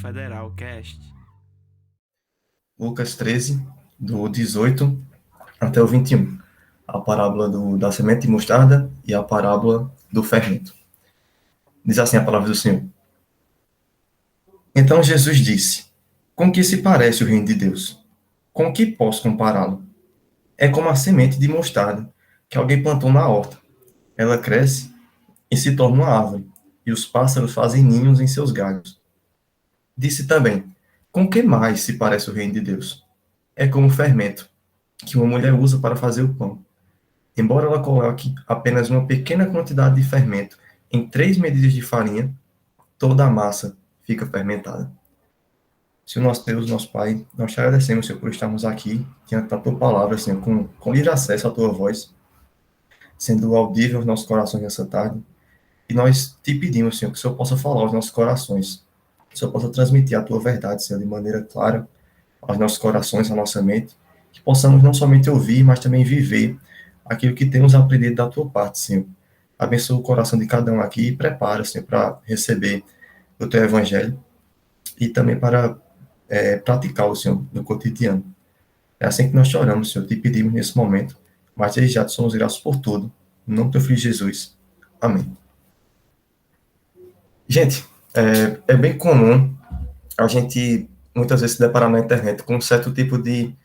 Federal Cast. Lucas 13, do 18 até o 21. A parábola da semente de mostarda e a parábola do fermento. Diz assim a palavra do Senhor. Então Jesus disse: Com que se parece o reino de Deus? Com que posso compará-lo? É como a semente de mostarda que alguém plantou na horta. Ela cresce e se torna uma árvore, e os pássaros fazem ninhos em seus galhos. Disse também: Com que mais se parece o reino de Deus? É como o fermento que uma mulher usa para fazer o pão. Embora ela coloque apenas uma pequena quantidade de fermento em 3 medidas de farinha, toda a massa fica fermentada. Senhor nosso Deus, nosso Pai, nós te agradecemos, Senhor, por estarmos aqui diante da tua palavra, Senhor, com livre acesso à tua voz, sendo audível aos nossos corações nessa tarde. E nós te pedimos, Senhor, que o Senhor possa falar aos nossos corações, que o Senhor possa transmitir a tua verdade, Senhor, de maneira clara aos nossos corações, à nossa mente, que possamos não somente ouvir, mas também viver aquilo que temos aprendido da tua parte, Senhor. Abençoa o coração de cada um aqui e prepara, Senhor, para receber o teu evangelho e também para praticá-lo, Senhor, no cotidiano. É assim que nós te oramos, Senhor, te pedimos nesse momento, mas desde já te somos graças por tudo. Em nome do teu filho Jesus. Amém. Gente, é bem comum a gente muitas vezes se deparar na internet com um certo tipo de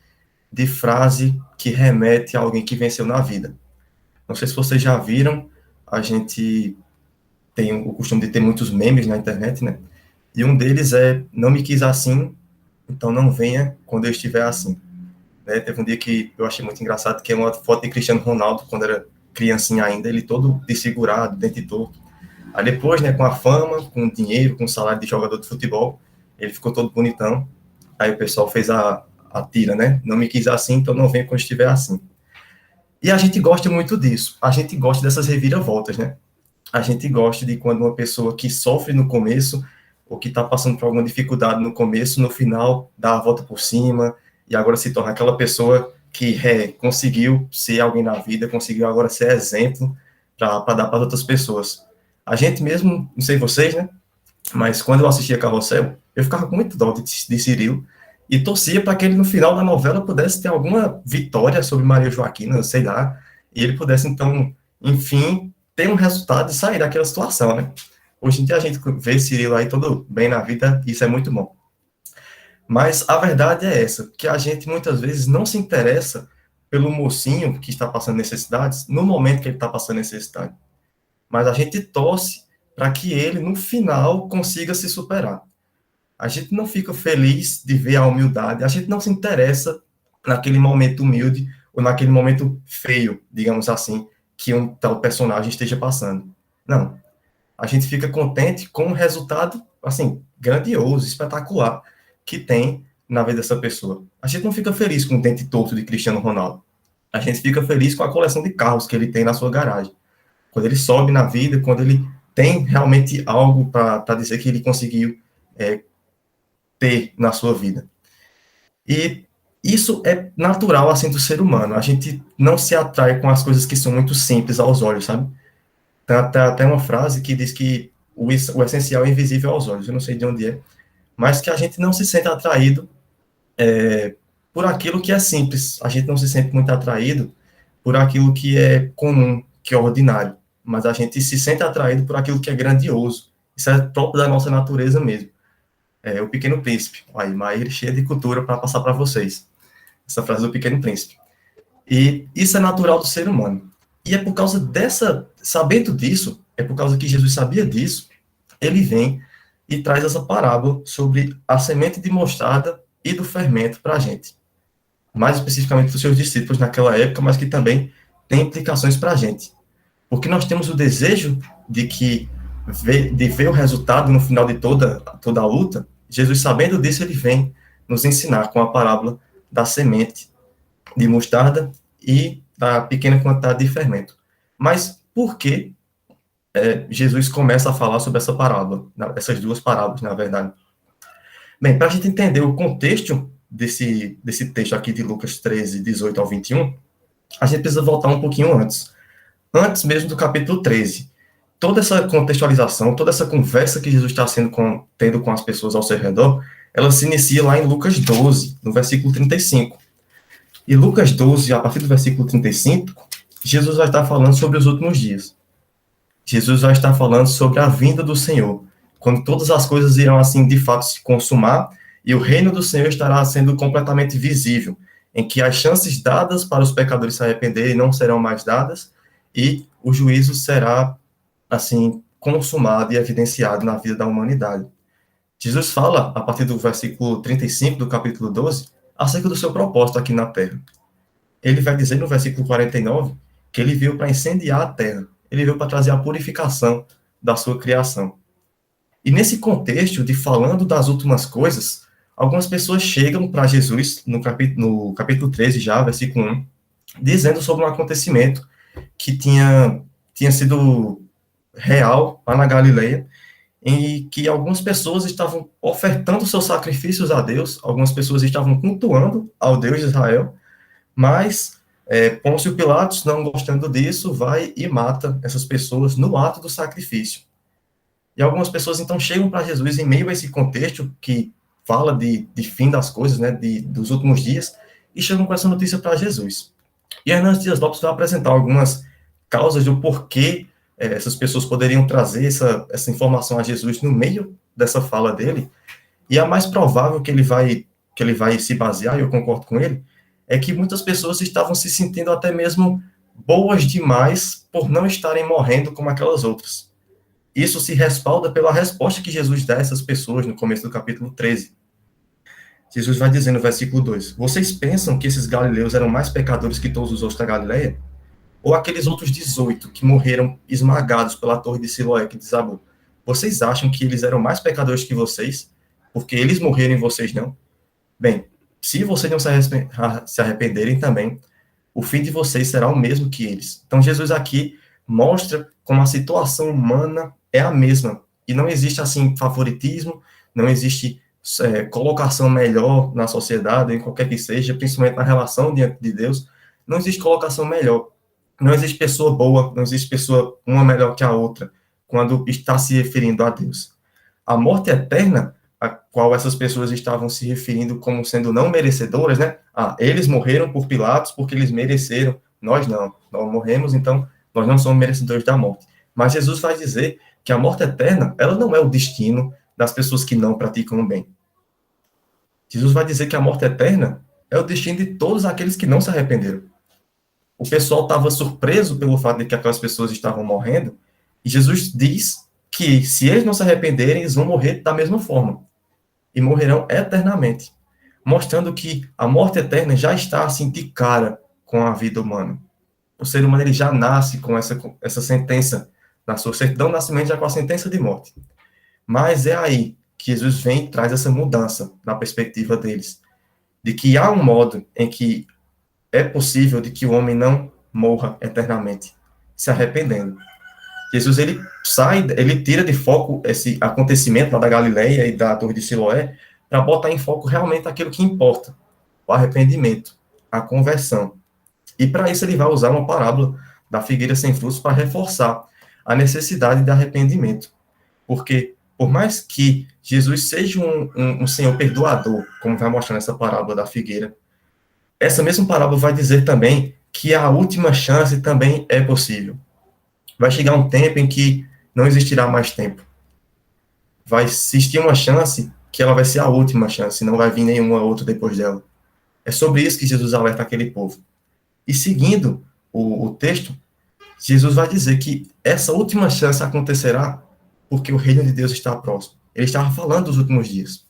frase que remete a alguém que venceu na vida. Não sei se vocês já viram, a gente tem o costume de ter muitos memes na internet, né? E um deles é: não me quis assim, então não venha quando eu estiver assim. Né? Teve um dia que eu achei muito engraçado, que é uma foto de Cristiano Ronaldo, quando era criancinha ainda, ele todo desfigurado, dente torto. Aí depois, né, com a fama, com o dinheiro, com o salário de jogador de futebol, ele ficou todo bonitão. Aí o pessoal fez a tira, né? Não me quis assim, então não venha quando estiver assim. E a gente gosta muito disso. A gente gosta dessas reviravoltas, né? A gente gosta de quando uma pessoa que sofre no começo, ou que está passando por alguma dificuldade no começo, no final dá a volta por cima, e agora se torna aquela pessoa que conseguiu ser alguém na vida, conseguiu agora ser exemplo para dar para outras pessoas. A gente mesmo, não sei vocês, né? Mas quando eu assistia Carrossel, eu ficava com muito dó de Cirilo, e torcia para que ele, no final da novela, pudesse ter alguma vitória sobre Maria Joaquina, sei lá, e ele pudesse, então, enfim, ter um resultado e sair daquela situação, né? Hoje em dia a gente vê Cirilo aí todo bem na vida, isso é muito bom. Mas a verdade é essa, que a gente muitas vezes não se interessa pelo mocinho que está passando necessidades no momento que ele está passando necessidade. Mas a gente torce para que ele, no final, consiga se superar. A gente não fica feliz de ver a humildade, a gente não se interessa naquele momento humilde ou naquele momento feio, digamos assim, que um tal personagem esteja passando. Não. A gente fica contente com o resultado, assim, grandioso, espetacular, que tem na vida dessa pessoa. A gente não fica feliz com o dente torto de Cristiano Ronaldo. A gente fica feliz com a coleção de carros que ele tem na sua garagem. Quando ele sobe na vida, quando ele tem realmente algo para dizer que ele conseguiu ter na sua vida. E isso é natural, assim, do ser humano. A gente não se atrai com as coisas que são muito simples aos olhos, sabe? Tem até uma frase que diz que o essencial é invisível aos olhos. Eu não sei de onde é, mas que a gente não se sente atraído por aquilo que é simples. A gente não se sente muito atraído por aquilo que é comum, que é ordinário. Mas a gente se sente atraído por aquilo que é grandioso. Isso é próprio da nossa natureza mesmo. O Pequeno Príncipe. Aí, Maíra, cheia de cultura para passar para vocês. Essa frase do Pequeno Príncipe. E isso é natural do ser humano. E é por causa sabendo disso, é por causa que Jesus sabia disso, ele vem e traz essa parábola sobre a semente de mostarda e do fermento para a gente. Mais especificamente para os seus discípulos naquela época, mas que também tem implicações para a gente. Porque nós temos o desejo de ver o resultado no final de toda a luta. Jesus, sabendo disso, ele vem nos ensinar com a parábola da semente de mostarda e da pequena quantidade de fermento. Mas por que Jesus começa a falar sobre essa parábola, essas duas parábolas, na verdade? Bem, para a gente entender o contexto desse texto aqui de Lucas 13, 18 ao 21, a gente precisa voltar um pouquinho antes mesmo do capítulo 13, toda essa contextualização, toda essa conversa que Jesus está tendo com as pessoas ao seu redor, ela se inicia lá em Lucas 12, no versículo 35. E Lucas 12, a partir do versículo 35, Jesus vai estar falando sobre os últimos dias. Jesus vai estar falando sobre a vinda do Senhor, quando todas as coisas irão, assim, de fato se consumar, e o reino do Senhor estará sendo completamente visível, em que as chances dadas para os pecadores se arrependerem não serão mais dadas, e o juízo será, assim, consumado e evidenciado na vida da humanidade. Jesus fala, a partir do versículo 35 do capítulo 12, acerca do seu propósito aqui na Terra. Ele vai dizer no versículo 49 que ele veio para incendiar a Terra, ele veio para trazer a purificação da sua criação. E nesse contexto de falando das últimas coisas, algumas pessoas chegam para Jesus, no capítulo 13 já, versículo 1, dizendo sobre um acontecimento que tinha sido real lá na Galileia, em que algumas pessoas estavam ofertando seus sacrifícios a Deus, algumas pessoas estavam cultuando ao Deus de Israel, mas Pôncio Pilatos, não gostando disso, vai e mata essas pessoas no ato do sacrifício. E algumas pessoas, então, chegam para Jesus em meio a esse contexto que fala de fim das coisas, né, dos últimos dias, e chegam com essa notícia para Jesus. E Hernandes Dias Lopes vai apresentar algumas causas do porquê essas pessoas poderiam trazer essa informação a Jesus no meio dessa fala dele, e a mais provável que ele vai se basear, e eu concordo com ele, é que muitas pessoas estavam se sentindo até mesmo boas demais por não estarem morrendo como aquelas outras. Isso se respalda pela resposta que Jesus dá a essas pessoas no começo do capítulo 13. Jesus vai dizer no versículo 2, vocês pensam que esses galileus eram mais pecadores que todos os outros da Galileia? Ou aqueles outros 18 que morreram esmagados pela torre de Siloé que desabou? Vocês acham que eles eram mais pecadores que vocês? Porque eles morreram e vocês não? Bem, se vocês não se arrependerem também, o fim de vocês será o mesmo que eles. Então, Jesus aqui mostra como a situação humana é a mesma. E não existe, assim, favoritismo, não existe colocação melhor na sociedade, em qualquer que seja, principalmente na relação diante de Deus. Não existe colocação melhor. Não existe pessoa boa, não existe pessoa uma melhor que a outra, quando está se referindo a Deus. A morte eterna, a qual essas pessoas estavam se referindo como sendo não merecedoras, né? Eles morreram por Pilatos porque eles mereceram, nós não. Nós morremos, então nós não somos merecedores da morte. Mas Jesus vai dizer que a morte eterna, ela não é o destino das pessoas que não praticam o bem. Jesus vai dizer que a morte eterna é o destino de todos aqueles que não se arrependeram. O pessoal estava surpreso pelo fato de que aquelas pessoas estavam morrendo, e Jesus diz que se eles não se arrependerem, eles vão morrer da mesma forma, e morrerão eternamente, mostrando que a morte eterna já está assim de cara com a vida humana. O ser humano ele já nasce com essa sentença, na sua certidão de nascimento já com a sentença de morte. Mas é aí que Jesus vem e traz essa mudança na perspectiva deles, de que há um modo em que é possível de que o homem não morra eternamente, se arrependendo. Jesus, ele tira de foco esse acontecimento lá da Galileia e da Torre de Siloé, para botar em foco realmente aquilo que importa, o arrependimento, a conversão. E para isso ele vai usar uma parábola da figueira sem frutos para reforçar a necessidade de arrependimento. Porque, por mais que Jesus seja um Senhor perdoador, como vai mostrar nessa parábola da figueira, essa mesma parábola vai dizer também que a última chance também é possível. Vai chegar um tempo em que não existirá mais tempo. Vai existir uma chance que ela vai ser a última chance, não vai vir nenhuma outra depois dela. É sobre isso que Jesus alerta aquele povo. E seguindo o texto, Jesus vai dizer que essa última chance acontecerá porque o reino de Deus está próximo. Ele estava falando dos últimos dias.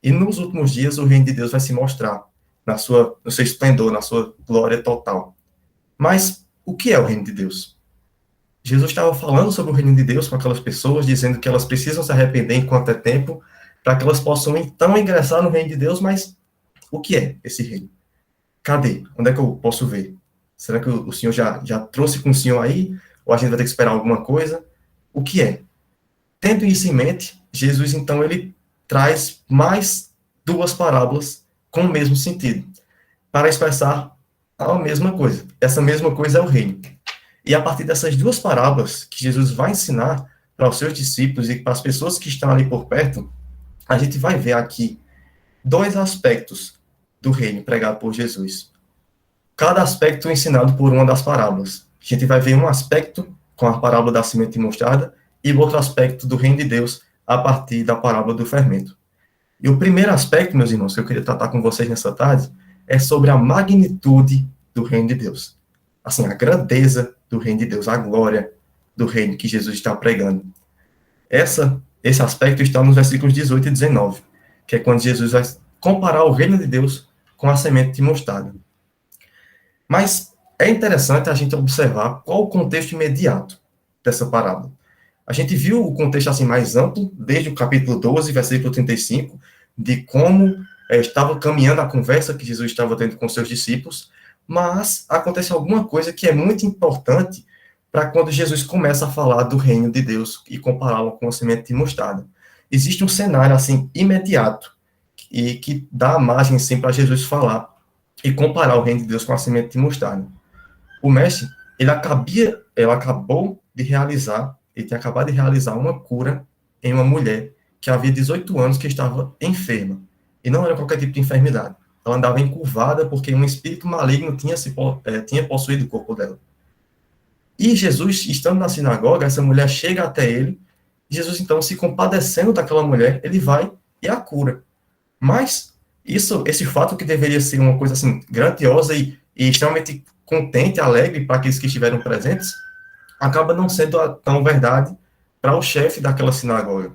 E nos últimos dias o reino de Deus vai se mostrar no seu esplendor, na sua glória total. Mas o que é o reino de Deus? Jesus estava falando sobre o reino de Deus com aquelas pessoas, dizendo que elas precisam se arrepender enquanto é tempo, para que elas possam então ingressar no reino de Deus, mas o que é esse reino? Cadê? Onde é que eu posso ver? Será que o Senhor já trouxe com o Senhor aí? Ou a gente vai ter que esperar alguma coisa? O que é? Tendo isso em mente, Jesus, então, ele traz mais duas parábolas com o mesmo sentido, para expressar a mesma coisa. Essa mesma coisa é o reino. E a partir dessas duas parábolas que Jesus vai ensinar para os seus discípulos e para as pessoas que estão ali por perto, a gente vai ver aqui dois aspectos do reino pregado por Jesus. Cada aspecto ensinado por uma das parábolas. A gente vai ver um aspecto com a parábola da semente de mostarda e outro aspecto do reino de Deus a partir da parábola do fermento. E o primeiro aspecto, meus irmãos, que eu queria tratar com vocês nessa tarde, é sobre a magnitude do reino de Deus. Assim, a grandeza do reino de Deus, a glória do reino que Jesus está pregando. Esse aspecto está nos versículos 18 e 19, que é quando Jesus vai comparar o reino de Deus com a semente de mostarda. Mas é interessante a gente observar qual o contexto imediato dessa parábola. A gente viu o contexto assim mais amplo, desde o capítulo 12, versículo 35, de como estava caminhando a conversa que Jesus estava tendo com seus discípulos, mas acontece alguma coisa que é muito importante para quando Jesus começa a falar do reino de Deus e compará-lo com a semente de mostarda. Existe um cenário assim imediato e que dá a margem sim para Jesus falar e comparar o reino de Deus com a semente de mostarda. O mestre, ele acabou de realizar, ele tinha acabado de realizar uma cura em uma mulher que havia 18 anos que estava enferma. E não era qualquer tipo de enfermidade. Ela andava encurvada porque um espírito maligno tinha possuído o corpo dela. E Jesus, estando na sinagoga, essa mulher chega até ele, e Jesus, então, se compadecendo daquela mulher, ele vai e a cura. Mas esse fato que deveria ser uma coisa assim grandiosa e extremamente contente, alegre para aqueles que estiveram presentes, acaba não sendo tão verdade para o chefe daquela sinagoga.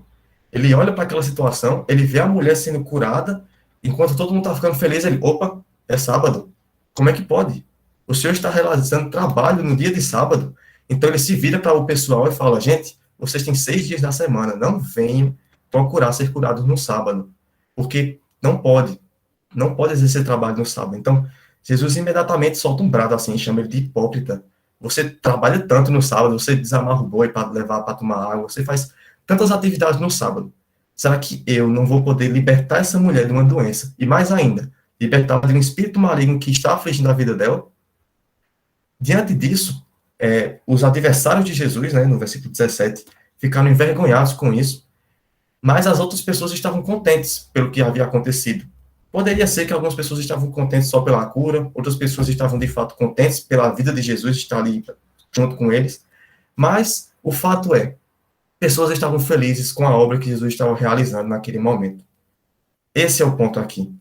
Ele olha para aquela situação, ele vê a mulher sendo curada, enquanto todo mundo está ficando feliz, ele, opa, é sábado. Como é que pode? O senhor está realizando trabalho no dia de sábado. Então ele se vira para o pessoal e fala, gente, vocês têm 6 dias na semana, não venham procurar ser curados no sábado, porque não pode exercer trabalho no sábado. Então, Jesus imediatamente solta um brado assim, chama ele de hipócrita. Você trabalha tanto no sábado, você desamarra o boi para levar para tomar água, você faz tantas atividades no sábado. Será que eu não vou poder libertar essa mulher de uma doença? E mais ainda, libertá-la de um espírito maligno que está afligindo a vida dela? Diante disso, os adversários de Jesus, né, no versículo 17, ficaram envergonhados com isso, mas as outras pessoas estavam contentes pelo que havia acontecido. Poderia ser que algumas pessoas estavam contentes só pela cura, outras pessoas estavam de fato contentes pela vida de Jesus estar ali junto com eles, mas o fato é, pessoas estavam felizes com a obra que Jesus estava realizando naquele momento. Esse é o ponto aqui.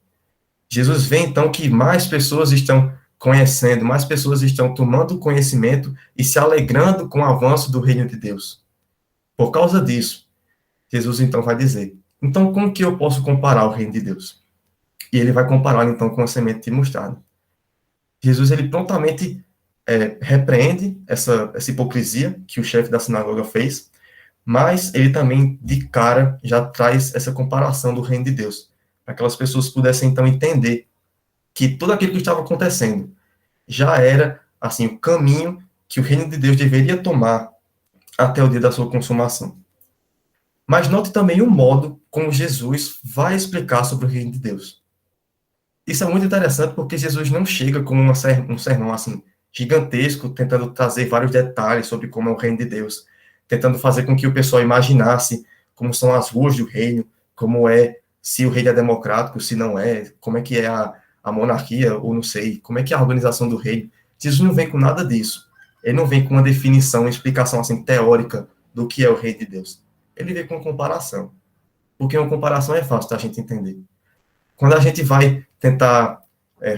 Jesus vê então que mais pessoas estão conhecendo, mais pessoas estão tomando conhecimento e se alegrando com o avanço do reino de Deus. Por causa disso, Jesus então vai dizer, então como que eu posso comparar o reino de Deus? E ele vai comparar então com a semente de mostarda. Jesus, ele prontamente repreende essa hipocrisia que o chefe da sinagoga fez, mas ele também, de cara, já traz essa comparação do reino de Deus, para que aquelas pessoas pudessem então entender que tudo aquilo que estava acontecendo já era, assim, o caminho que o reino de Deus deveria tomar até o dia da sua consumação. Mas note também o modo como Jesus vai explicar sobre o reino de Deus. Isso é muito interessante porque Jesus não chega com um sermão assim gigantesco, tentando trazer vários detalhes sobre como é o reino de Deus, tentando fazer com que o pessoal imaginasse como são as ruas do reino, como é, se o reino é democrático, se não é, como é que é a monarquia, ou não sei, como é que é a organização do reino. Jesus não vem com nada disso. Ele não vem com uma definição, uma explicação assim teórica do que é o reino de Deus. Ele vem com uma comparação. Porque uma comparação é fácil da gente entender. Quando a gente vai tentar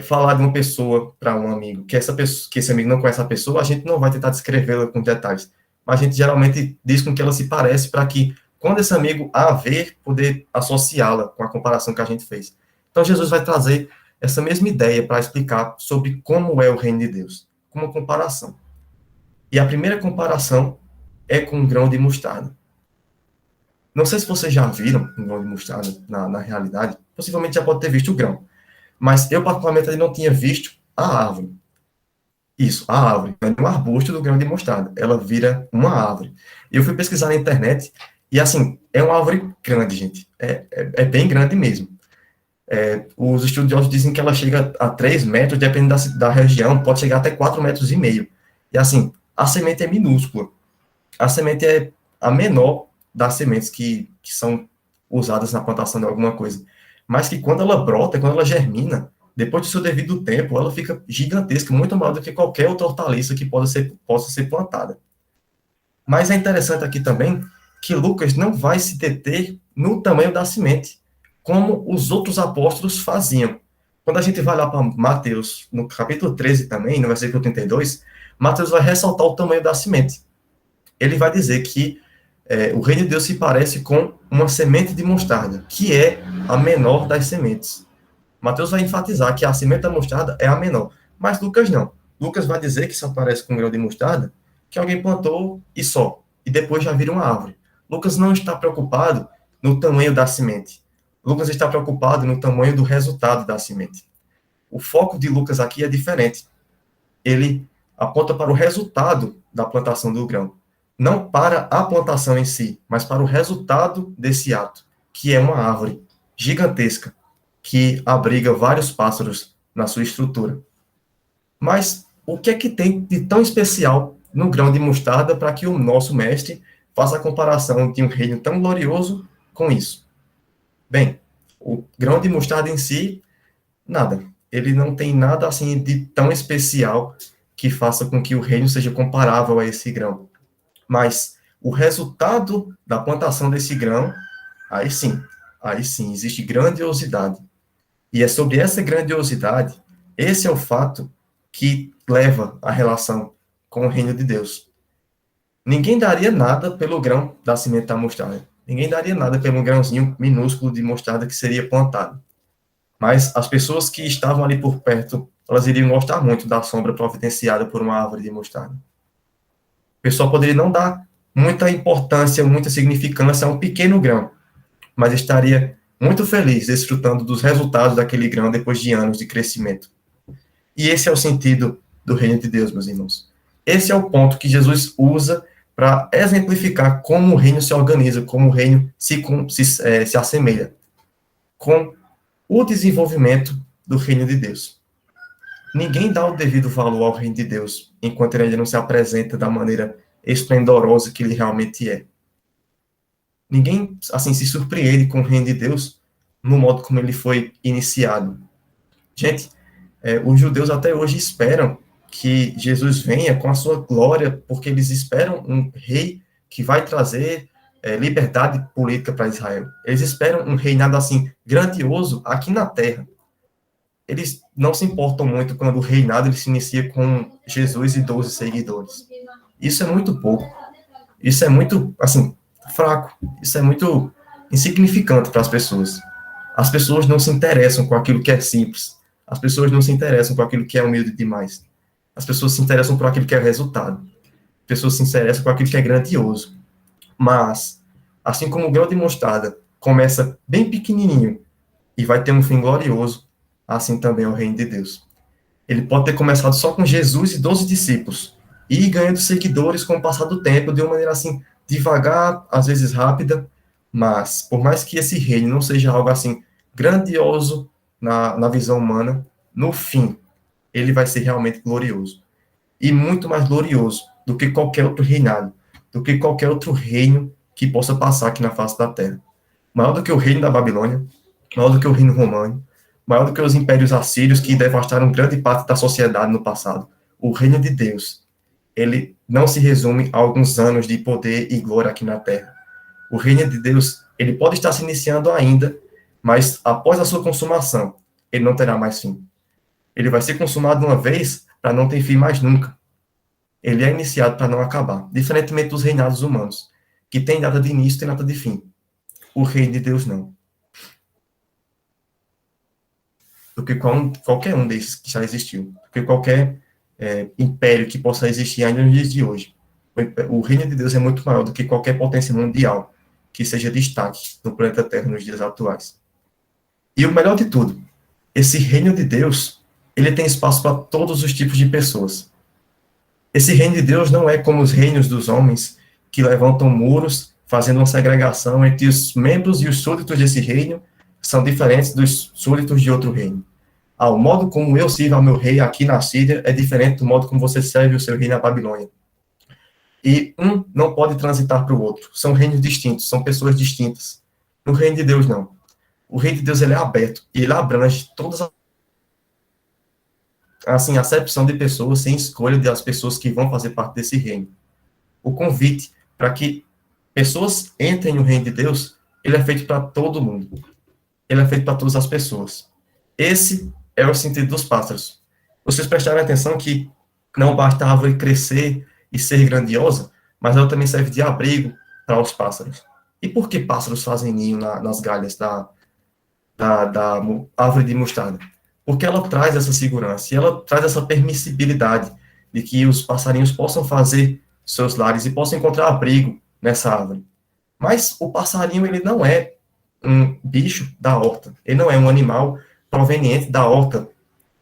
falar de uma pessoa para um amigo, que esse amigo não conhece a pessoa, a gente não vai tentar descrevê-la com detalhes. Mas a gente geralmente diz com que ela se parece para que, quando esse amigo a ver, poder associá-la com a comparação que a gente fez. Então, Jesus vai trazer essa mesma ideia para explicar sobre como é o reino de Deus, com uma comparação. E a primeira comparação é com um grão de mostarda. Não sei se vocês já viram um grão de mostarda na realidade, possivelmente já pode ter visto o grão, mas eu particularmente não tinha visto a árvore. Isso, a árvore, não é um arbusto do grão de mostarda, ela vira uma árvore. Eu fui pesquisar na internet, e assim, é uma árvore grande, gente, é bem grande mesmo. Os estudiosos dizem que ela chega a 3 metros, dependendo da região, pode chegar até 4,5 metros. E assim, a semente é minúscula. A semente é a menor das sementes que são usadas na plantação de alguma coisa. Mas que quando ela brota, quando ela germina, depois do seu devido tempo, ela fica gigantesca, muito maior do que qualquer outra hortaliça que possa ser plantada. Mas é interessante aqui também que Lucas não vai se deter no tamanho da semente, como os outros apóstolos faziam. Quando a gente vai lá para Mateus, no capítulo 13 também, no versículo 32, Mateus vai ressaltar o tamanho da semente. Ele vai dizer que o reino de Deus se parece com uma semente de mostarda, que é a menor das sementes. Mateus vai enfatizar que a semente da mostarda é a menor, mas Lucas não. Lucas vai dizer que só parece com um grão de mostarda que alguém plantou e só, e depois já vira uma árvore. Lucas não está preocupado no tamanho da semente. Lucas está preocupado no tamanho do resultado da semente. O foco de Lucas aqui é diferente. Ele aponta para o resultado da plantação do grão. Não para a plantação em si, mas para o resultado desse ato, que é uma árvore gigantesca, que abriga vários pássaros na sua estrutura. Mas o que é que tem de tão especial no grão de mostarda para que o nosso mestre faça a comparação de um reino tão glorioso com isso? Bem, o grão de mostarda em si, nada. Ele não tem nada assim de tão especial que faça com que o reino seja comparável a esse grão. Mas o resultado da plantação desse grão, aí sim, existe grandiosidade. E é sobre essa grandiosidade, esse é o fato que leva a relação com o reino de Deus. Ninguém daria nada pelo grão da semente da mostarda. Ninguém daria nada pelo grãozinho minúsculo de mostarda que seria plantado. Mas as pessoas que estavam ali por perto, elas iriam gostar muito da sombra providenciada por uma árvore de mostarda. O pessoal poderia não dar muita importância, muita significância a um pequeno grão, mas estaria muito feliz desfrutando dos resultados daquele grão depois de anos de crescimento. E esse é o sentido do reino de Deus, meus irmãos. Esse é o ponto que Jesus usa para exemplificar como o reino se organiza, como o reino se assemelha com o desenvolvimento do reino de Deus. Ninguém dá o devido valor ao reino de Deus enquanto ele ainda não se apresenta da maneira esplendorosa que ele realmente é. Ninguém, assim, se surpreende com o reino de Deus no modo como ele foi iniciado. Gente, os judeus até hoje esperam que Jesus venha com a sua glória, porque eles esperam um rei que vai trazer liberdade política para Israel. Eles esperam um reinado, assim, grandioso aqui na terra. Eles não se importam muito quando o reinado ele se inicia com Jesus e 12 seguidores. Isso é muito pouco. Isso é muito, assim, fraco. Isso é muito insignificante para as pessoas. As pessoas não se interessam com aquilo que é simples. As pessoas não se interessam com aquilo que é humilde demais. As pessoas se interessam por aquilo que é resultado. As pessoas se interessam com aquilo que é grandioso. Mas, assim como o grão de mostarda começa bem pequenininho e vai ter um fim glorioso, assim também é o reino de Deus. Ele pode ter começado só com Jesus e 12 discípulos, e ir ganhando seguidores com o passar do tempo, de uma maneira assim, devagar, às vezes rápida, mas, por mais que esse reino não seja algo assim, grandioso na visão humana, no fim, ele vai ser realmente glorioso. E muito mais glorioso do que qualquer outro reinado, do que qualquer outro reino que possa passar aqui na face da terra. Maior do que o reino da Babilônia, maior do que o reino romano, maior do que os impérios assírios que devastaram grande parte da sociedade no passado. O reino de Deus, ele não se resume a alguns anos de poder e glória aqui na terra. O reino de Deus, ele pode estar se iniciando ainda, mas após a sua consumação, ele não terá mais fim. Ele vai ser consumado uma vez para não ter fim mais nunca. Ele é iniciado para não acabar, diferentemente dos reinados humanos, que tem data de início e data de fim. O reino de Deus não. Do que qualquer um desses que já existiu, do que qualquer império que possa existir ainda nos dias de hoje. O reino de Deus é muito maior do que qualquer potência mundial que seja destaque no planeta Terra nos dias atuais. E o melhor de tudo, esse reino de Deus, ele tem espaço para todos os tipos de pessoas. Esse reino de Deus não é como os reinos dos homens, que levantam muros, fazendo uma segregação entre os membros e os súditos desse reino, são diferentes dos súditos de outro reino. O modo como eu sirvo ao meu rei aqui na Síria é diferente do modo como você serve o seu rei na Babilônia. E um não pode transitar para o outro. São reinos distintos, são pessoas distintas. No reino de Deus, não. O reino de Deus, ele é aberto, e ele abrange todas as, assim, acepção de pessoas, sem escolha das pessoas que vão fazer parte desse reino. O convite para que pessoas entrem no reino de Deus, ele é feito para todo mundo. Ele é feito para todas as pessoas. Esse é o sentido dos pássaros. Vocês prestaram atenção que não basta a árvore crescer e ser grandiosa, mas ela também serve de abrigo para os pássaros. E por que pássaros fazem ninho nas galhas da árvore de mostarda? Porque ela traz essa segurança, e ela traz essa permissibilidade de que os passarinhos possam fazer seus lares e possam encontrar abrigo nessa árvore. Mas o passarinho, ele não é um bicho da horta, ele não é um animal proveniente da horta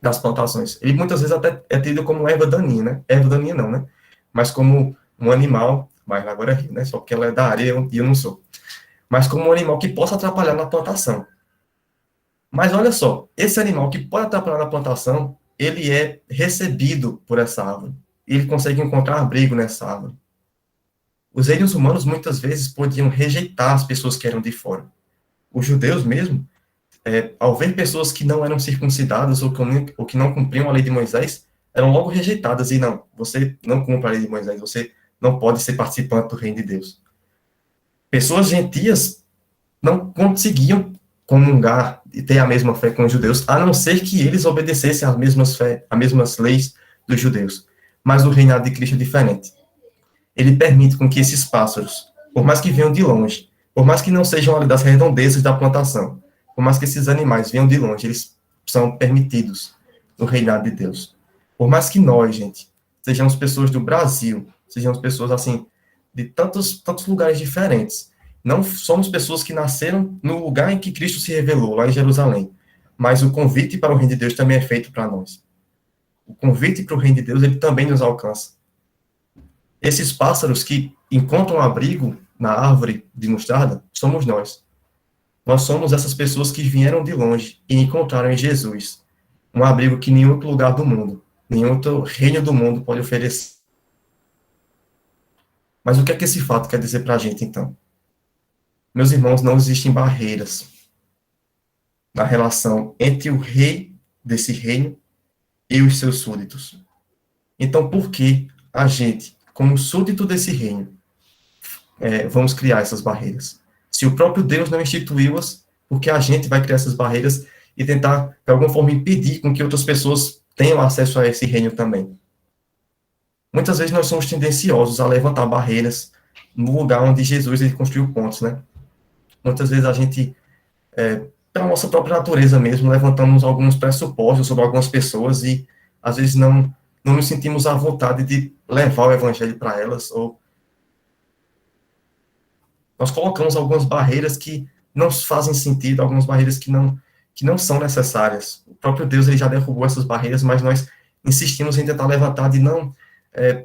das plantações. Ele muitas vezes até é tido como erva daninha, né? Erva daninha não, né? Mas como um animal, mas agora é rio, né? Só porque ela é da área e eu não sou. Mas como um animal que possa atrapalhar na plantação. Mas olha só, esse animal que pode atrapalhar na plantação, ele é recebido por essa árvore. Ele consegue encontrar abrigo nessa árvore. Os reinos humanos muitas vezes podiam rejeitar as pessoas que eram de fora. Os judeus mesmo, ao ver pessoas que não eram circuncidadas ou que não cumpriam a lei de Moisés, eram logo rejeitadas. E não, você não cumpre a lei de Moisés, você não pode ser participante do reino de Deus. Pessoas gentias não conseguiam comungar e ter a mesma fé com os judeus, a não ser que eles obedecessem as mesmas leis dos judeus. Mas o reinado de Cristo é diferente. Ele permite com que esses pássaros, por mais que venham de longe, por mais que não sejam ali das redondezas da plantação, por mais que esses animais venham de longe, eles são permitidos no reinado de Deus. Por mais que nós, gente, sejamos pessoas do Brasil, sejamos pessoas, assim, de tantos lugares diferentes, não somos pessoas que nasceram no lugar em que Cristo se revelou, lá em Jerusalém. Mas o convite para o reino de Deus também é feito para nós. O convite para o reino de Deus, ele também nos alcança. Esses pássaros que encontram abrigo na árvore de mostarda, somos nós. Nós somos essas pessoas que vieram de longe e encontraram em Jesus um abrigo que nenhum outro lugar do mundo, nenhum outro reino do mundo pode oferecer. Mas o que é que esse fato quer dizer para a gente, então? Meus irmãos, não existem barreiras na relação entre o rei desse reino e os seus súditos. Então, por que a gente, como súdito desse reino, vamos criar essas barreiras? Se o próprio Deus não instituiu-as, por que a gente vai criar essas barreiras e tentar, de alguma forma, impedir com que outras pessoas tenham acesso a esse reino também? Muitas vezes nós somos tendenciosos a levantar barreiras no lugar onde Jesus ele construiu pontes, né? Muitas vezes a gente, pela nossa própria natureza mesmo, levantamos alguns pressupostos sobre algumas pessoas e, às vezes, não nos sentimos à vontade de levar o evangelho para elas, ou nós colocamos algumas barreiras que não fazem sentido, algumas barreiras que não são necessárias. O próprio Deus ele já derrubou essas barreiras, mas nós insistimos em tentar levantar de não,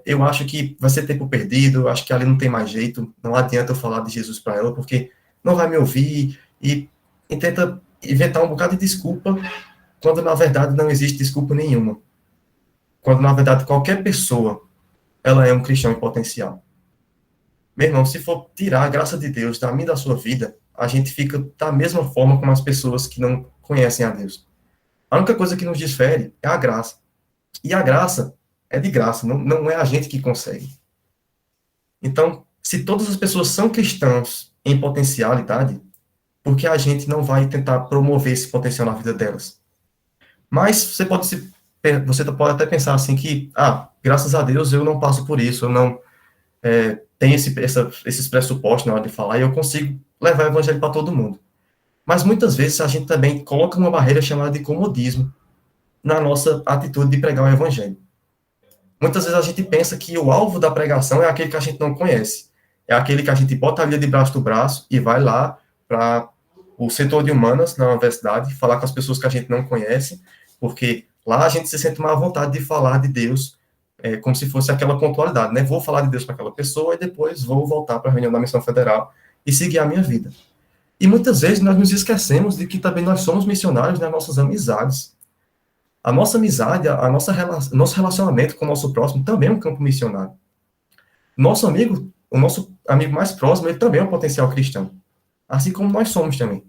eu acho que vai ser tempo perdido, eu acho que ali não tem mais jeito, não adianta eu falar de Jesus para ela, porque não vai me ouvir, e tenta inventar um bocado de desculpa, quando na verdade não existe desculpa nenhuma. Quando na verdade qualquer pessoa, ela é um cristão em potencial. Meu irmão, se for tirar a graça de Deus da minha e da sua vida, a gente fica da mesma forma como as pessoas que não conhecem a Deus. A única coisa que nos difere é a graça. E a graça é de graça, não é a gente que consegue. Então, se todas as pessoas são cristãos em potencialidade, por que a gente não vai tentar promover esse potencial na vida delas? Mas você pode até pensar assim que, graças a Deus eu não passo por isso, eu não tenho esses pressupostos na hora de falar e eu consigo levar o evangelho para todo mundo. Mas muitas vezes a gente também coloca uma barreira chamada de comodismo na nossa atitude de pregar o evangelho. Muitas vezes a gente pensa que o alvo da pregação é aquele que a gente não conhece. É aquele que a gente bota ali debaixo do braço e vai lá para o setor de humanas na universidade, falar com as pessoas que a gente não conhece, porque lá a gente se sente mais à vontade de falar de Deus, como se fosse aquela pontualidade, né? Vou falar de Deus para aquela pessoa e depois vou voltar para a reunião da missão federal e seguir a minha vida. E muitas vezes nós nos esquecemos de que também nós somos missionários nas nossas amizades. A nossa amizade, nosso relacionamento com o nosso próximo também é um campo missionário. O nosso amigo mais próximo, ele também é um potencial cristão. Assim como nós somos também.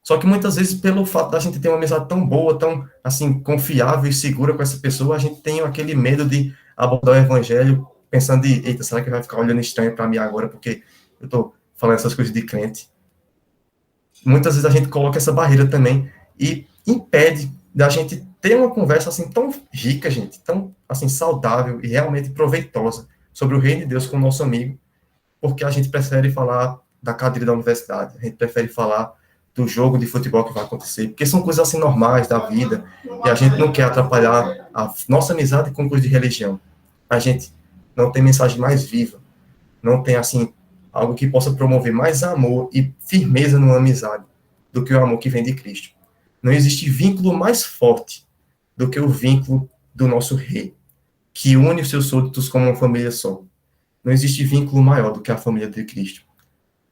Só que muitas vezes, pelo fato da gente ter uma amizade tão boa, tão, assim, confiável e segura com essa pessoa, a gente tem aquele medo de abordar o evangelho pensando de, eita, será que vai ficar olhando estranho para mim agora porque eu tô falando essas coisas de crente? Muitas vezes a gente coloca essa barreira também e impede da gente ter uma conversa assim tão rica, gente, tão assim saudável e realmente proveitosa sobre o reino de Deus com o nosso amigo, porque a gente prefere falar da cadeira da universidade, a gente prefere falar do jogo de futebol que vai acontecer, porque são coisas assim normais da vida, e a gente não quer atrapalhar a nossa amizade com coisa de religião. A gente não tem mensagem mais viva, não tem assim algo que possa promover mais amor e firmeza numa amizade do que o amor que vem de Cristo. Não existe vínculo mais forte do que o vínculo do nosso rei, que une os seus súditos como uma família só. Não existe vínculo maior do que a família de Cristo,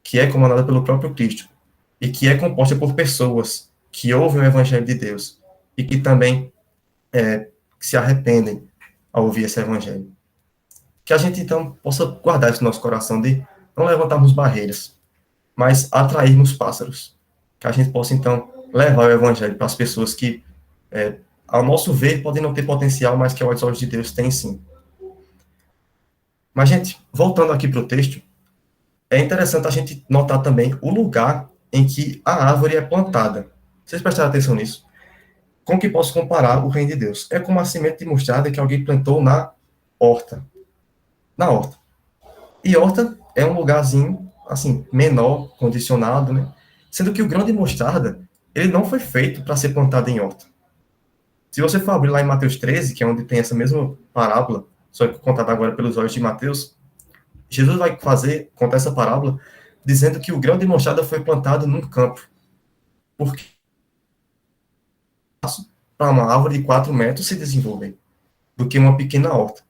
que é comandada pelo próprio Cristo e que é composta por pessoas que ouvem o evangelho de Deus e que também se arrependem ao ouvir esse evangelho. Que a gente, então, possa guardar isso no nosso coração de não levantarmos barreiras, mas atrairmos pássaros. Que a gente possa, então, levar o evangelho para as pessoas que, ao nosso ver, podem não ter potencial, mas que aos olhos de Deus têm sim. Mas, gente, voltando aqui para o texto, é interessante a gente notar também o lugar em que a árvore é plantada. Vocês prestaram atenção nisso? Como que posso comparar o reino de Deus? É como a semente de mostarda que alguém plantou na horta. Na horta. E horta é um lugarzinho, assim, menor, condicionado, né? Sendo que o grão de mostarda, ele não foi feito para ser plantado em horta. Se você for abrir lá em Mateus 13, que é onde tem essa mesma parábola, só que contada agora pelos olhos de Mateus, Jesus vai contar essa parábola, dizendo que o grão de mostarda foi plantado num campo. Porque para uma árvore de 4 metros se desenvolver, do que uma pequena horta.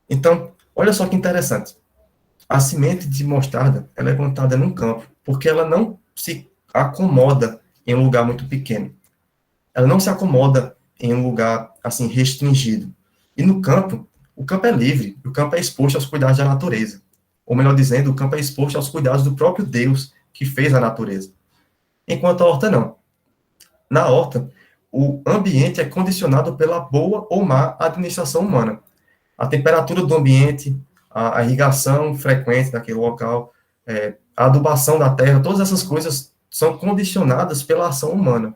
Então, olha só que interessante. A semente de mostarda, ela é plantada num campo, porque ela não se acomoda em um lugar muito pequeno. Ela não se acomoda em um lugar, assim, restringido. E no campo, o campo é livre, o campo é exposto aos cuidados da natureza. Ou melhor dizendo, o campo é exposto aos cuidados do próprio Deus que fez a natureza. Enquanto a horta não. Na horta, o ambiente é condicionado pela boa ou má administração humana. A temperatura do ambiente, a irrigação frequente daquele local, a adubação da terra, todas essas coisas são condicionadas pela ação humana.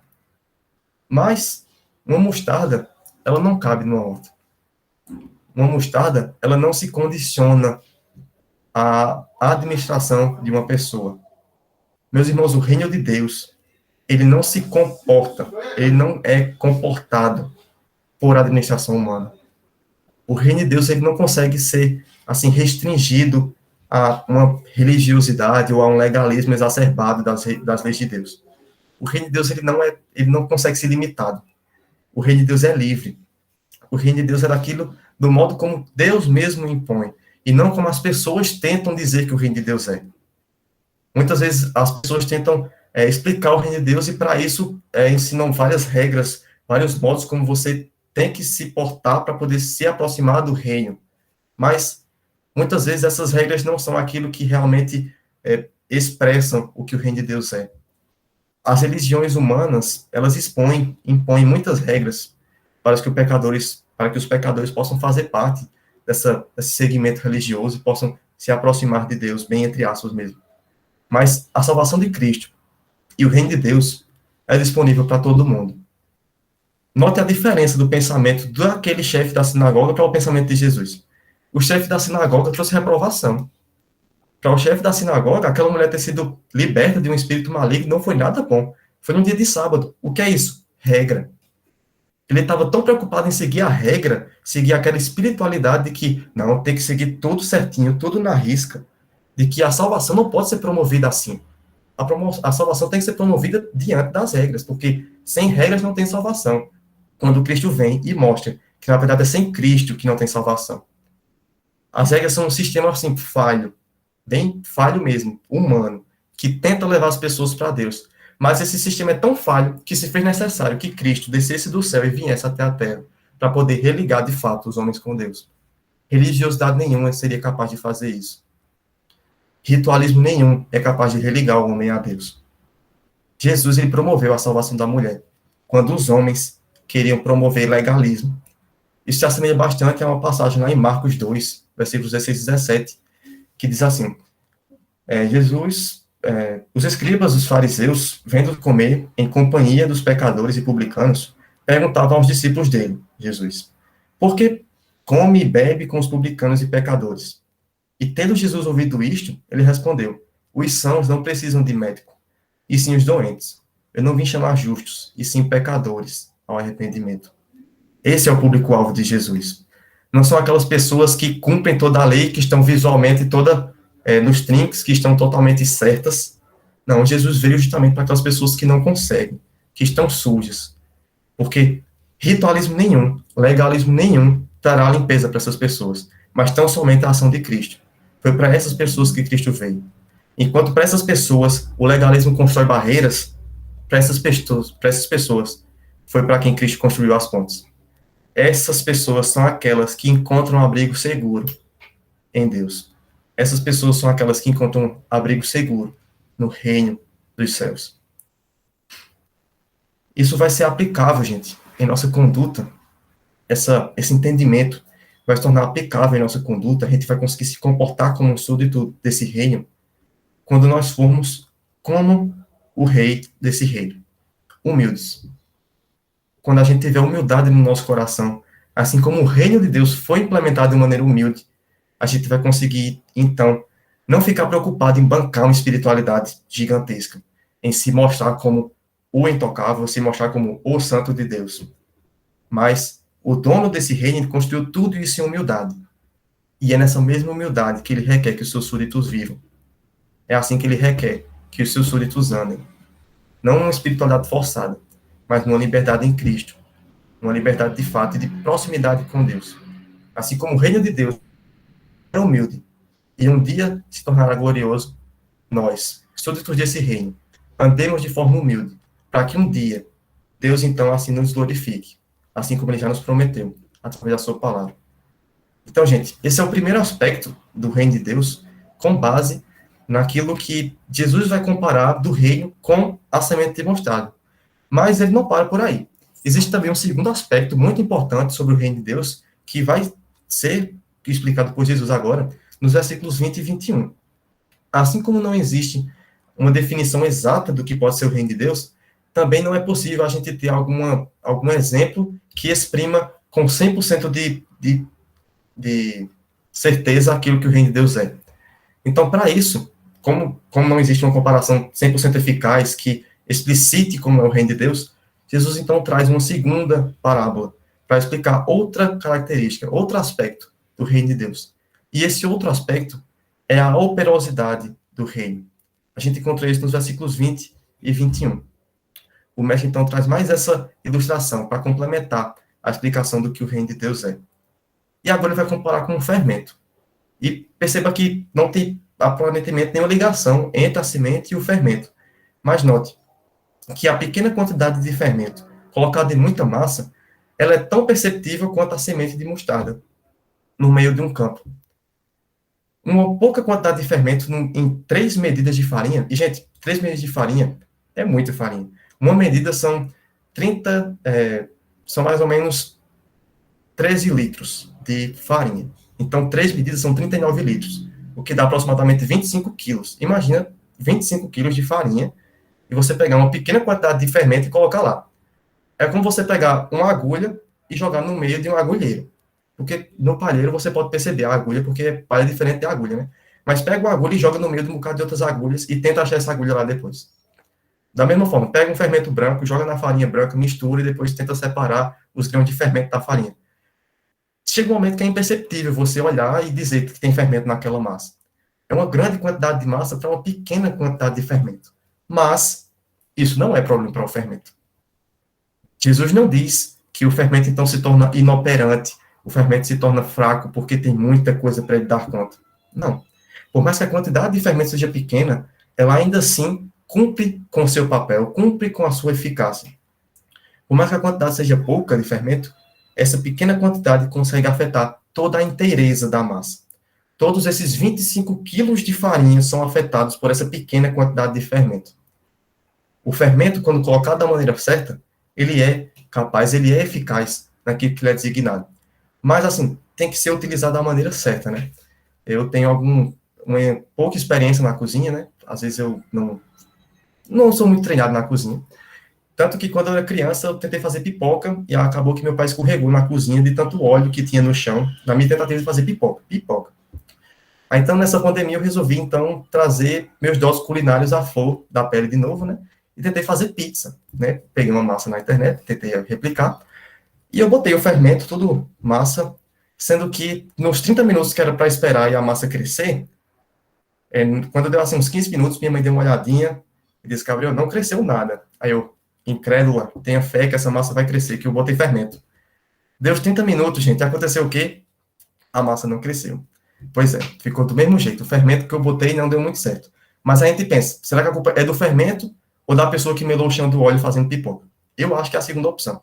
Mas uma mostarda, ela não cabe numa horta. Uma mostarda, ela não se condiciona à administração de uma pessoa. Meus irmãos, o reino de Deus, ele não se comporta, ele não é comportado por administração humana. O reino de Deus, ele não consegue ser, assim, restringido a uma religiosidade ou a um legalismo exacerbado das leis de Deus. O reino de Deus, ele não consegue ser limitado. O reino de Deus é livre. O reino de Deus é daquilo, do modo como Deus mesmo impõe, e não como as pessoas tentam dizer que o reino de Deus é. Muitas vezes as pessoas tentam explicar o reino de Deus e, para isso, ensinam várias regras, vários modos como você tem que se portar para poder se aproximar do reino. Mas, muitas vezes, essas regras não são aquilo que realmente expressam o que o reino de Deus é. As religiões humanas, elas impõem muitas regras para que os pecadores possam fazer parte desse segmento religioso e possam se aproximar de Deus, bem entre aspas mesmo. Mas a salvação de Cristo e o reino de Deus é disponível para todo mundo. Note a diferença do pensamento daquele chefe da sinagoga para o pensamento de Jesus. O chefe da sinagoga trouxe reprovação. Para o chefe da sinagoga, aquela mulher ter sido liberta de um espírito maligno não foi nada bom. Foi num dia de sábado. O que é isso? Regra. Ele estava tão preocupado em seguir a regra, seguir aquela espiritualidade de que, não, tem que seguir tudo certinho, tudo na risca, de que a salvação não pode ser promovida assim. A salvação tem que ser promovida diante das regras, porque sem regras não tem salvação. Quando Cristo vem e mostra que, na verdade, é sem Cristo que não tem salvação. As regras são um sistema, assim, falho, bem falho mesmo, humano, que tenta levar as pessoas para Deus. Mas esse sistema é tão falho que se fez necessário que Cristo descesse do céu e viesse até a terra para poder religar, de fato, os homens com Deus. Religiosidade nenhuma seria capaz de fazer isso. Ritualismo nenhum é capaz de religar o homem a Deus. Jesus, ele promoveu a salvação da mulher, quando os homens queriam promover legalismo. Isso se assemelha bastante a uma passagem lá em Marcos 2, versículos 16 e 17, que diz assim, os escribas, os fariseus, vendo comer em companhia dos pecadores e publicanos, perguntavam aos discípulos dele, Jesus, por que come e bebe com os publicanos e pecadores? E tendo Jesus ouvido isto, ele respondeu, os sãos não precisam de médico, e sim os doentes. Eu não vim chamar justos, e sim pecadores ao arrependimento. Esse é o público-alvo de Jesus. Não são aquelas pessoas que cumprem toda a lei, que estão visualmente nos trinques, que estão totalmente certas. Não, Jesus veio justamente para aquelas pessoas que não conseguem, que estão sujas. Porque ritualismo nenhum, legalismo nenhum, trará limpeza para essas pessoas, mas tão somente a ação de Cristo. Foi para essas pessoas que Cristo veio. Enquanto para essas pessoas o legalismo constrói barreiras, para essas pessoas foi para quem Cristo construiu as pontes. Essas pessoas são aquelas que encontram um abrigo seguro em Deus. Essas pessoas são aquelas que encontram abrigo seguro no reino dos céus. Isso vai ser aplicável, gente, em nossa conduta. Esse entendimento vai se tornar aplicável em nossa conduta. A gente vai conseguir se comportar como um súdito desse reino quando nós formos como o rei desse reino. Humildes. Quando a gente tiver humildade no nosso coração, assim como o reino de Deus foi implementado de maneira humilde, a gente vai conseguir, então, não ficar preocupado em bancar uma espiritualidade gigantesca, em se mostrar como o intocável, se mostrar como o santo de Deus. Mas o dono desse reino, ele construiu tudo isso em humildade. E é nessa mesma humildade que ele requer que os seus súditos vivam. É assim que ele requer que os seus súditos andem. Não uma espiritualidade forçada, mas numa liberdade em Cristo. Uma liberdade de fato e de proximidade com Deus. Assim como o reino de Deus é humilde e um dia se tornará glorioso, nós, súditos desse reino, andemos de forma humilde, para que um dia Deus então assim nos glorifique, assim como ele já nos prometeu, através da sua palavra. Então, gente, esse é o primeiro aspecto do reino de Deus, com base naquilo que Jesus vai comparar do reino com a semente de mostarda. Mas ele não para por aí. Existe também um segundo aspecto muito importante sobre o reino de Deus, que vai ser explicado por Jesus agora, nos versículos 20 e 21. Assim como não existe uma definição exata do que pode ser o reino de Deus, também não é possível a gente ter algum exemplo que exprima com 100% de certeza aquilo que o reino de Deus é. Então, para isso, como não existe uma comparação 100% eficaz que explicite como é o reino de Deus, Jesus então traz uma segunda parábola para explicar outra característica, outro aspecto do reino de Deus. E esse outro aspecto é a operosidade do reino. A gente encontra isso nos versículos 20 e 21. O mestre então traz mais essa ilustração para complementar a explicação do que o reino de Deus é. E agora ele vai comparar com um fermento. E perceba que não tem aparentemente nenhuma ligação entre a semente e o fermento. Mas note que a pequena quantidade de fermento colocada em muita massa, ela é tão perceptível quanto a semente de mostarda no meio de um campo. Uma pouca quantidade de fermento em 3 medidas de farinha, e gente, 3 medidas de farinha é muita farinha. Uma medida são mais ou menos 13 litros de farinha. Então, 3 medidas são 39 litros, o que dá aproximadamente 25 quilos. Imagina 25 quilos de farinha e você pegar uma pequena quantidade de fermento e colocar lá. É como você pegar uma agulha e jogar no meio de um agulheiro. Porque no palheiro você pode perceber a agulha, porque palha é diferente da agulha, né? Mas pega uma agulha e joga no meio de um bocado de outras agulhas e tenta achar essa agulha lá depois. Da mesma forma, pega um fermento branco, joga na farinha branca, mistura e depois tenta separar os grãos de fermento da farinha. Chega um momento que é imperceptível você olhar e dizer que tem fermento naquela massa. É uma grande quantidade de massa para uma pequena quantidade de fermento. Mas isso não é problema para o fermento. Jesus não diz que o fermento então se torna inoperante, o fermento se torna fraco porque tem muita coisa para ele dar conta. Não. Por mais que a quantidade de fermento seja pequena, ela ainda assim cumpre com o seu papel, cumpre com a sua eficácia. Por mais que a quantidade seja pouca de fermento, essa pequena quantidade consegue afetar toda a inteireza da massa. Todos esses 25 quilos de farinha são afetados por essa pequena quantidade de fermento. O fermento, quando colocado da maneira certa, ele é capaz, ele é eficaz naquilo que ele é designado. Mas, assim, tem que ser utilizado da maneira certa, né? Eu tenho uma pouca experiência na cozinha, né? Às vezes eu não sou muito treinado na cozinha. Tanto que quando eu era criança, eu tentei fazer pipoca e acabou que meu pai escorregou na cozinha de tanto óleo que tinha no chão, na minha tentativa de fazer pipoca. Aí, então, nessa pandemia, eu resolvi, então, trazer meus dons culinários à flor da pele de novo, né? E tentei fazer pizza, né? Peguei uma massa na internet, tentei replicar, e eu botei o fermento, tudo massa, sendo que nos 30 minutos que era para esperar e a massa crescer, quando deu assim uns 15 minutos, minha mãe deu uma olhadinha e disse, Gabriel, não cresceu nada. Aí eu, incrédula, tenha fé que essa massa vai crescer, que eu botei fermento. Deu os 30 minutos, gente, aconteceu o quê? A massa não cresceu. Pois é, ficou do mesmo jeito. O fermento que eu botei não deu muito certo. Mas a gente pensa, será que a culpa é do fermento ou da pessoa que melou o chão do óleo fazendo pipoca? Eu acho que é a segunda opção.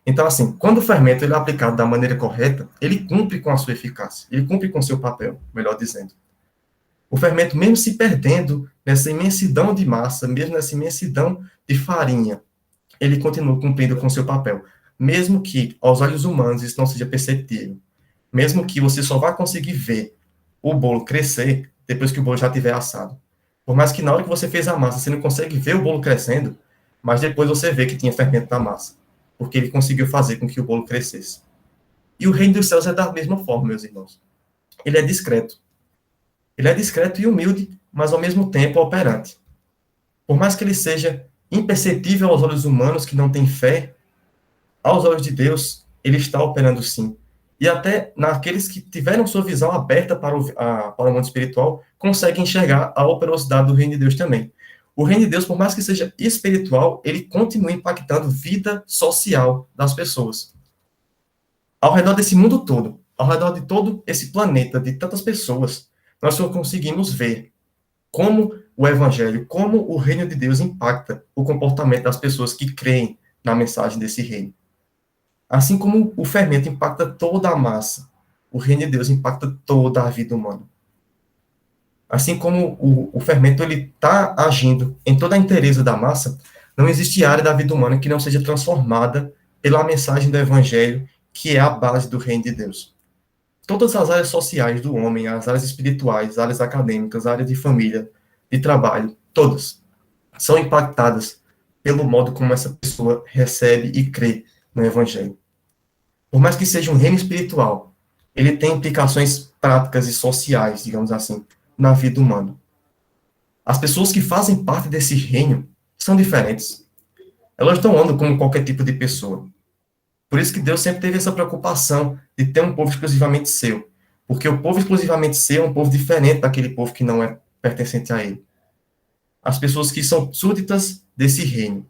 Então, assim, quando o fermento ele é aplicado da maneira correta, ele cumpre com a sua eficácia, ele cumpre com o seu papel, melhor dizendo. O fermento, mesmo se perdendo nessa imensidão de massa, mesmo nessa imensidão de farinha, ele continua cumprindo com o seu papel. Mesmo que, aos olhos humanos, isso não seja perceptível. Mesmo que você só vá conseguir ver o bolo crescer depois que o bolo já estiver assado. Por mais que na hora que você fez a massa, você não consegue ver o bolo crescendo, mas depois você vê que tinha fermento na massa, porque ele conseguiu fazer com que o bolo crescesse. E o reino dos céus é da mesma forma, meus irmãos. Ele é discreto. Ele é discreto e humilde, mas ao mesmo tempo operante. Por mais que ele seja imperceptível aos olhos humanos que não têm fé, aos olhos de Deus, ele está operando sim. E até naqueles que tiveram sua visão aberta para o mundo espiritual, conseguem enxergar a operosidade do reino de Deus também. O reino de Deus, por mais que seja espiritual, ele continua impactando a vida social das pessoas. Ao redor desse mundo todo, ao redor de todo esse planeta, de tantas pessoas, nós só conseguimos ver como o evangelho, como o reino de Deus impacta o comportamento das pessoas que creem na mensagem desse reino. Assim como o fermento impacta toda a massa, o reino de Deus impacta toda a vida humana. Assim como o fermento ele está agindo em toda a inteireza da massa, não existe área da vida humana que não seja transformada pela mensagem do evangelho, que é a base do reino de Deus. Todas as áreas sociais do homem, as áreas espirituais, as áreas acadêmicas, a área de família, de trabalho, todas são impactadas pelo modo como essa pessoa recebe e crê no evangelho. Por mais que seja um reino espiritual, ele tem implicações práticas e sociais, digamos assim, na vida humana. As pessoas que fazem parte desse reino são diferentes. Elas não andam como qualquer tipo de pessoa. Por isso que Deus sempre teve essa preocupação de ter um povo exclusivamente seu. Porque o povo exclusivamente seu é um povo diferente daquele povo que não é pertencente a ele. As pessoas que são súditas desse reino,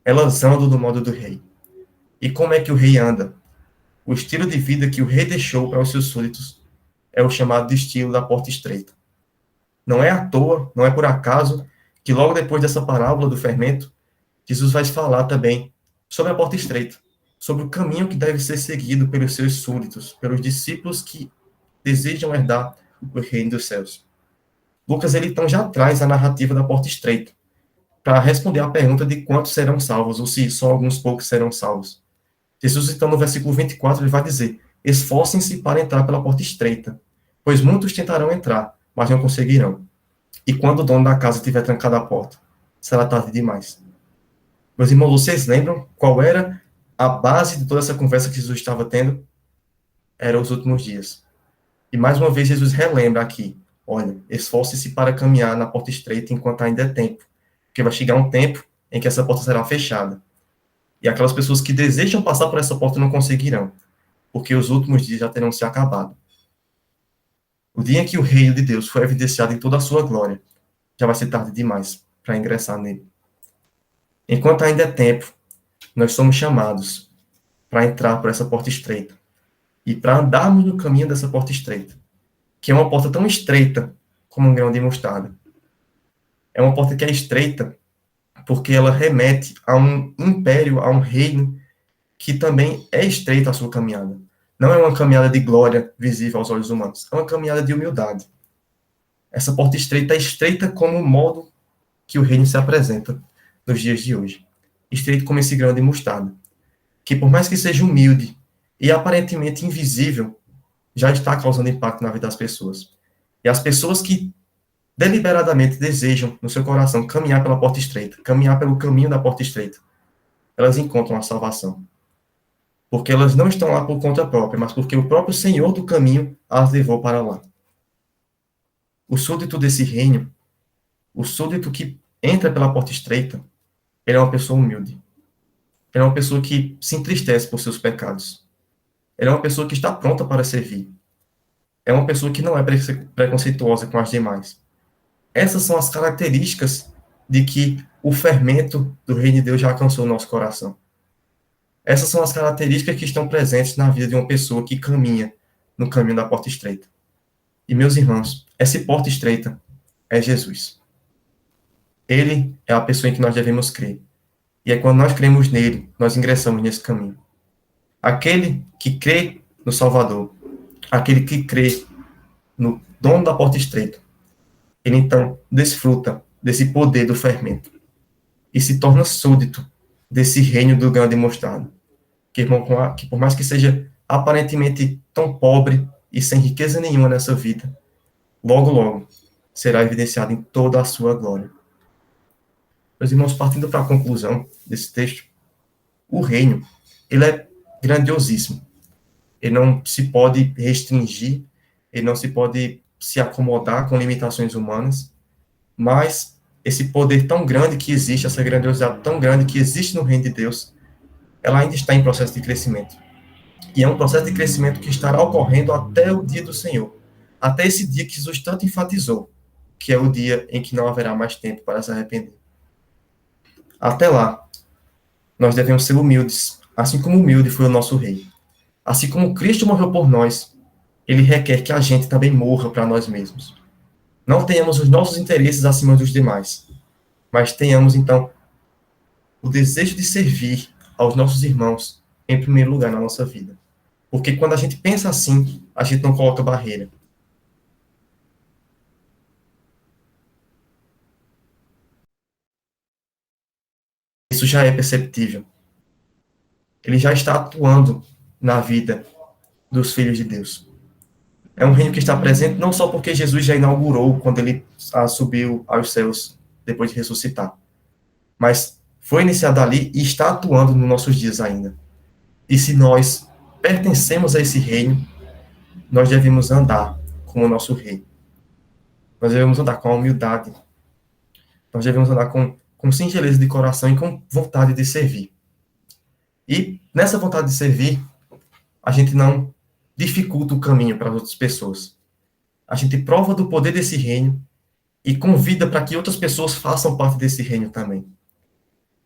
elas andam do modo do rei. E como é que o rei anda? O estilo de vida que o rei deixou para os seus súditos é o chamado de estilo da porta estreita. Não é à toa, não é por acaso, que logo depois dessa parábola do fermento, Jesus vai falar também sobre a porta estreita, sobre o caminho que deve ser seguido pelos seus súditos, pelos discípulos que desejam herdar o reino dos céus. Lucas, ele então já traz a narrativa da porta estreita, para responder à pergunta de quantos serão salvos, ou se só alguns poucos serão salvos. Jesus, então, no versículo 24, ele vai dizer: esforcem-se para entrar pela porta estreita, pois muitos tentarão entrar, mas não conseguirão. E quando o dono da casa tiver trancado a porta, será tarde demais. Meus irmãos, vocês lembram qual era a base de toda essa conversa que Jesus estava tendo? Era os últimos dias. E mais uma vez Jesus relembra aqui: olha, esforce-se para caminhar na porta estreita enquanto ainda é tempo, porque vai chegar um tempo em que essa porta será fechada. E aquelas pessoas que desejam passar por essa porta não conseguirão, porque os últimos dias já terão se acabado. O dia em que o reino de Deus for evidenciado em toda a sua glória, já vai ser tarde demais para ingressar nele. Enquanto ainda é tempo, nós somos chamados para entrar por essa porta estreita e para andarmos no caminho dessa porta estreita, que é uma porta tão estreita como um grão de mostarda. É uma porta que é estreita porque ela remete a um império, a um reino que também é estreito a sua caminhada. Não é uma caminhada de glória visível aos olhos humanos, é uma caminhada de humildade. Essa porta estreita é estreita como o modo que o reino se apresenta nos dias de hoje. Estreito como esse grão de mostarda, que por mais que seja humilde e aparentemente invisível, já está causando impacto na vida das pessoas. E as pessoas que deliberadamente desejam no seu coração caminhar pela porta estreita, caminhar pelo caminho da porta estreita, elas encontram a salvação. Porque elas não estão lá por conta própria, mas porque o próprio Senhor do caminho as levou para lá. O súdito desse reino, o súdito que entra pela porta estreita, ele é uma pessoa humilde. Ele é uma pessoa que se entristece por seus pecados. Ele é uma pessoa que está pronta para servir. É uma pessoa que não é preconceituosa com as demais. Essas são as características de que o fermento do reino de Deus já alcançou o nosso coração. Essas são as características que estão presentes na vida de uma pessoa que caminha no caminho da porta estreita. E, meus irmãos, essa porta estreita é Jesus. Ele é a pessoa em que nós devemos crer. E é quando nós cremos nele, nós ingressamos nesse caminho. Aquele que crê no Salvador, aquele que crê no dono da porta estreita, ele então desfruta desse poder do fermento e se torna súdito desse reino do grão de mostarda, que por mais que seja aparentemente tão pobre e sem riqueza nenhuma nessa vida, logo, logo, será evidenciado em toda a sua glória. Meus irmãos, partindo para a conclusão desse texto, o reino, ele é grandiosíssimo. Ele não se pode restringir, ele não se pode se acomodar com limitações humanas, mas esse poder tão grande que existe, essa grandiosidade tão grande que existe no reino de Deus, ela ainda está em processo de crescimento. E é um processo de crescimento que estará ocorrendo até o dia do Senhor. Até esse dia que Jesus tanto enfatizou, que é o dia em que não haverá mais tempo para se arrepender. Até lá, nós devemos ser humildes, assim como humilde foi o nosso rei. Assim como Cristo morreu por nós, ele requer que a gente também morra para nós mesmos. Não tenhamos os nossos interesses acima dos demais, mas tenhamos, então, o desejo de servir aos nossos irmãos em primeiro lugar na nossa vida. Porque quando a gente pensa assim, a gente não coloca barreira. Isso já é perceptível. Ele já está atuando na vida dos filhos de Deus. É um reino que está presente não só porque Jesus já inaugurou quando ele subiu aos céus depois de ressuscitar, mas foi iniciado ali e está atuando nos nossos dias ainda. E se nós pertencemos a esse reino, nós devemos andar como o nosso rei. Nós devemos andar com a humildade. Nós devemos andar com singeleza de coração e com vontade de servir. E nessa vontade de servir, a gente não dificulta o caminho para as outras pessoas. A gente prova do poder desse reino e convida para que outras pessoas façam parte desse reino também.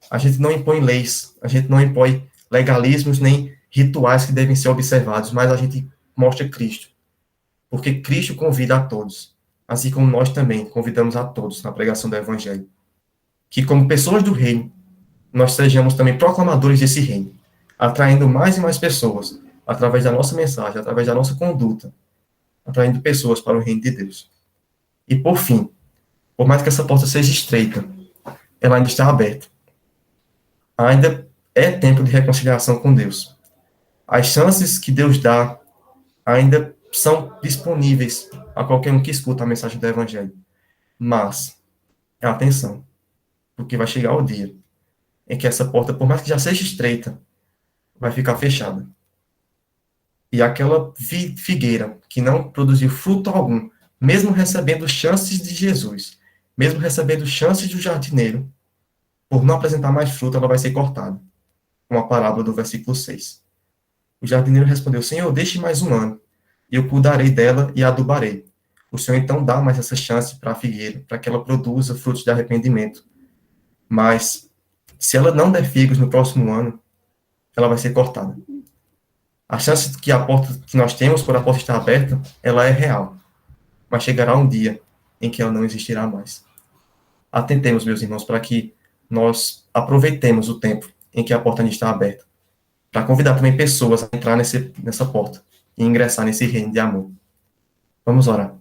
A gente não impõe leis, a gente não impõe legalismos nem rituais que devem ser observados, mas a gente mostra Cristo. Porque Cristo convida a todos, assim como nós também convidamos a todos na pregação do Evangelho. Que como pessoas do reino, nós sejamos também proclamadores desse reino, atraindo mais e mais pessoas, através da nossa mensagem, através da nossa conduta, atraindo pessoas para o reino de Deus. E por fim, por mais que essa porta seja estreita, ela ainda está aberta. Ainda é tempo de reconciliação com Deus. As chances que Deus dá ainda são disponíveis a qualquer um que escuta a mensagem do Evangelho. Mas, atenção, porque vai chegar o dia em que essa porta, por mais que já seja estreita, vai ficar fechada. E aquela figueira que não produziu fruto algum, mesmo recebendo chances de Jesus, mesmo recebendo chances do jardineiro, por não apresentar mais fruto, ela vai ser cortada. Com a parábola do versículo 6. O jardineiro respondeu: Senhor, deixe mais um ano, e eu cuidarei dela e a adubarei. O Senhor então dá mais essa chance para a figueira, para que ela produza frutos de arrependimento. Mas, se ela não der figos no próximo ano, ela vai ser cortada. A chance que a porta que nós temos por a porta estar aberta, ela é real. Mas chegará um dia em que ela não existirá mais. Atentemos, meus irmãos, para que nós aproveitemos o tempo em que a porta ainda está aberta. para convidar também pessoas a entrar nessa porta e ingressar nesse reino de amor. Vamos orar.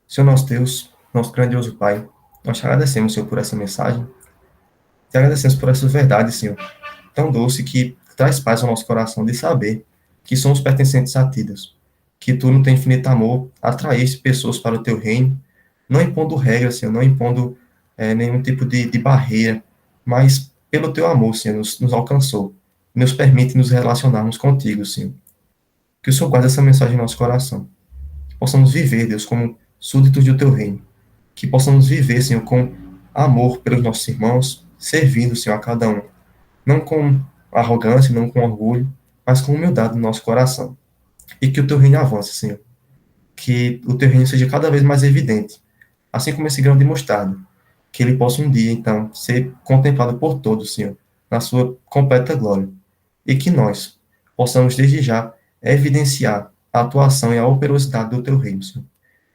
Senhor nosso Deus, nosso grandioso Pai, nós te agradecemos, Senhor, por essa mensagem. Te agradecemos por essa verdade, Senhor, tão doce que traz paz ao nosso coração de saber que somos pertencentes a Ti, Deus. Que Tu, no Teu infinito amor, atraíste pessoas para o Teu reino, não impondo regras, Senhor, não impondo nenhum tipo de barreira, mas pelo Teu amor, Senhor, nos alcançou. Nos permite nos relacionarmos contigo, Senhor. Que o Senhor guarde essa mensagem em nosso coração. Que possamos viver, Deus, como súditos do Teu reino. Que possamos viver, Senhor, com amor pelos nossos irmãos, servindo, Senhor, a cada um. Não com arrogância, não com orgulho, mas com humildade no nosso coração. E que o Teu reino avance, Senhor. Que o Teu reino seja cada vez mais evidente, assim como esse grão de mostarda. Que ele possa um dia, então, ser contemplado por todos, Senhor, na sua completa glória. E que nós possamos, desde já, evidenciar a atuação e a operosidade do Teu reino, Senhor.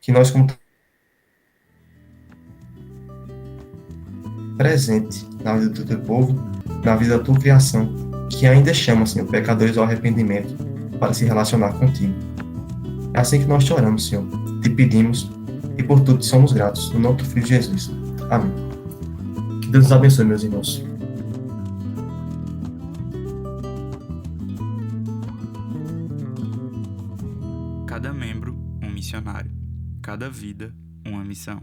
Que nós, como presente na vida do Teu povo, na vida da Tua criação, que ainda chama, Senhor, pecadores ao arrependimento para se relacionar contigo. É assim que nós te oramos, Senhor, te pedimos e por tudo te somos gratos. No nome do Filho de Jesus. Amém. Que Deus nos abençoe, meus irmãos. Cada membro, um missionário. Cada vida, uma missão.